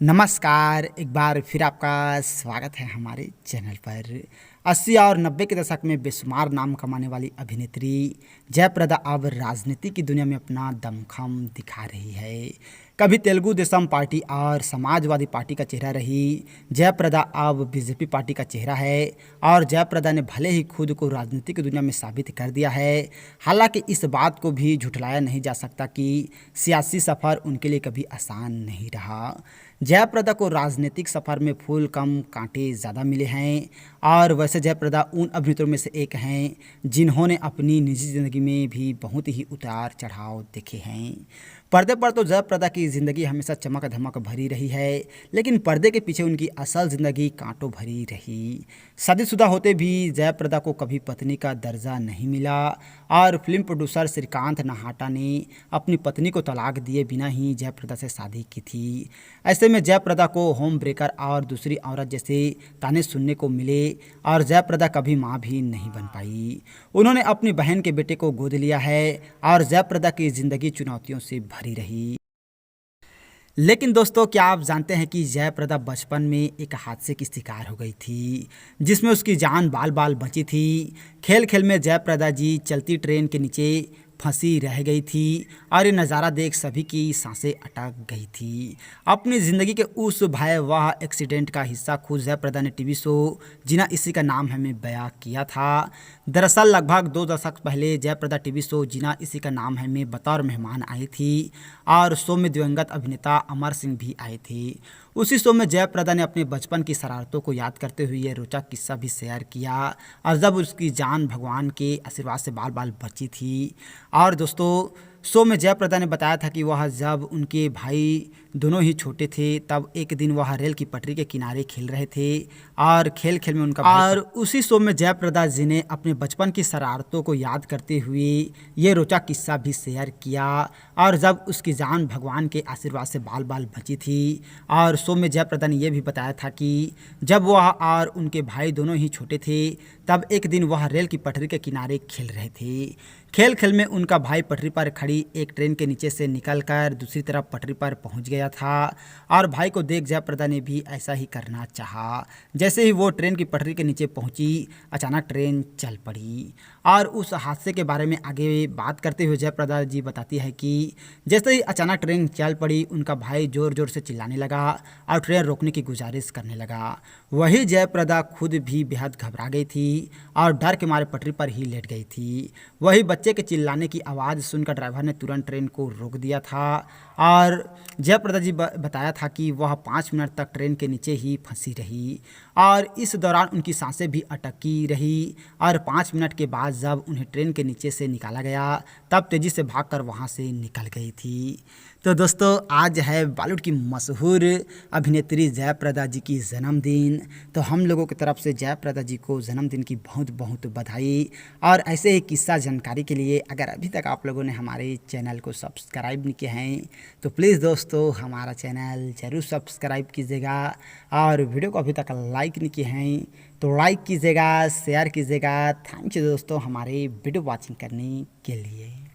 नमस्कार, एक बार फिर आपका स्वागत है हमारे चैनल पर। 80 और 90 के दशक में बेशुमार नाम कमाने वाली अभिनेत्री जयप्रदा अब राजनीति की दुनिया में अपना दमखम दिखा रही है। कभी तेलुगु देशम पार्टी और समाजवादी पार्टी का चेहरा रही जयप्रदा अब बीजेपी पार्टी का चेहरा है और जयप्रदा ने भले ही खुद को राजनीति की दुनिया में साबित कर दिया है। हालांकि इस बात को भी झुठलाया नहीं जा सकता कि सियासी सफ़र उनके लिए कभी आसान नहीं रहा। जयप्रदा को राजनीतिक सफ़र में फूल कम कांटे ज़्यादा मिले हैं और वैसे जयप्रदा उन अभिनेत्रों में से एक हैं जिन्होंने अपनी निजी ज़िंदगी में भी बहुत ही उतार चढ़ाव देखे हैं। पर्दे पर तो जयप्रदा की ज़िंदगी हमेशा चमक धमक भरी रही है, लेकिन पर्दे के पीछे उनकी असल ज़िंदगी कांटों भरी रही। शादीशुदा होते भी जयप्रदा को कभी पत्नी का दर्जा नहीं मिला और फिल्म प्रोड्यूसर श्रीकांत नाहाटा ने अपनी पत्नी को तलाक दिए बिना ही जयप्रदा से शादी की थी। ऐसे में जयप्रदा को होम ब्रेकर और दूसरी औरत जैसे ताने सुनने को मिले और जयप्रदा कभी मां भी नहीं बन पाई। उन्होंने अपनी बहन के बेटे को गोद लिया है और जयप्रदा की ज़िंदगी चुनौतियों से भरी रही। लेकिन दोस्तों, क्या आप जानते हैं कि जयप्रदा बचपन में एक हादसे की शिकार हो गई थी जिसमें उसकी जान बाल बाल बची थी। खेल खेल में जयप्रदा जी चलती ट्रेन के नीचे फंसी रह गई थी और ये नज़ारा देख सभी की सांसें अटक गई थी। अपनी ज़िंदगी के उस भयावह एक्सीडेंट का हिस्सा खुद जयप्रदा ने टीवी शो जीना इसी का नाम है में बयां किया था। दरअसल लगभग 2 दशक पहले जयप्रदा टीवी शो जीना इसी का नाम है में बतौर मेहमान आई थी और शो में दिवंगत अभिनेता अमर सिंह भी आए थे। उसी शो में जयप्रदा ने अपने बचपन की शरारतों को याद करते हुए ये रोचक किस्सा भी शेयर किया और जब उसकी जान भगवान के आशीर्वाद से बाल बाल बची थी। और दोस्तों, शो में जयप्रदा ने बताया था कि वह जब उनके भाई दोनों ही छोटे थे तब एक दिन वह रेल की पटरी के किनारे खेल रहे थे और खेल खेल में उनका भाई और उसी शो में जयप्रदा जी ने अपने बचपन की शरारतों को याद करते हुए ये रोचक किस्सा भी शेयर किया और जब उसकी जान भगवान के आशीर्वाद से बाल बाल बची थी। और शो में जयप्रदा ने यह भी बताया था कि जब वह और उनके भाई दोनों ही छोटे थे तब एक दिन वह रेल की पटरी के किनारे खेल रहे थे। खेल खेल में उनका भाई पटरी पर खड़ी एक ट्रेन के नीचे से निकलकर दूसरी तरफ पटरी पर पहुंच गया था और भाई को देख जयप्रदा ने भी ऐसा ही करना चाहा। जैसे ही वो ट्रेन की पटरी के नीचे पहुंची, अचानक ट्रेन चल पड़ी। और उस हादसे के बारे में आगे बात करते हुए जयप्रदा जी बताती है कि जैसे ही अचानक ट्रेन चल पड़ी, उनका भाई ज़ोर ज़ोर से चिल्लाने लगा और ट्रेन रोकने की गुजारिश करने लगा। वही जयप्रदा खुद भी बेहद घबरा गई थी और डर के मारे पटरी पर ही लेट गई थी। वही बच्चे के चिल्लाने की आवाज़ सुनकर ड्राइवर ने तुरंत ट्रेन को रोक दिया था और जयप्रदा जी बताया था कि वह 5 मिनट तक ट्रेन के नीचे ही फंसी रही और इस दौरान उनकी सांसें भी अटकी रही और 5 मिनट के बाद जब उन्हें ट्रेन के नीचे से निकाला गया तब तेज़ी से भागकर वहां से निकल गई थी। तो दोस्तों, आज है बॉलीवुड की मशहूर अभिनेत्री जयप्रदा जी की जन्मदिन। तो हम लोगों की तरफ से जयप्रदा जी को जन्मदिन की बहुत बहुत बधाई। और ऐसे ही किस्सा जानकारी के लिए अगर अभी तक आप लोगों ने हमारे चैनल को सब्सक्राइब नहीं किया है तो प्लीज़ दोस्तों हमारा चैनल ज़रूर सब्सक्राइब कीजिएगा और वीडियो को अभी तक लाइक नहीं किए हैं तो लाइक कीजिएगा, शेयर कीजिएगा। थैंक यू दोस्तों हमारे वीडियो वॉचिंग करने के लिए।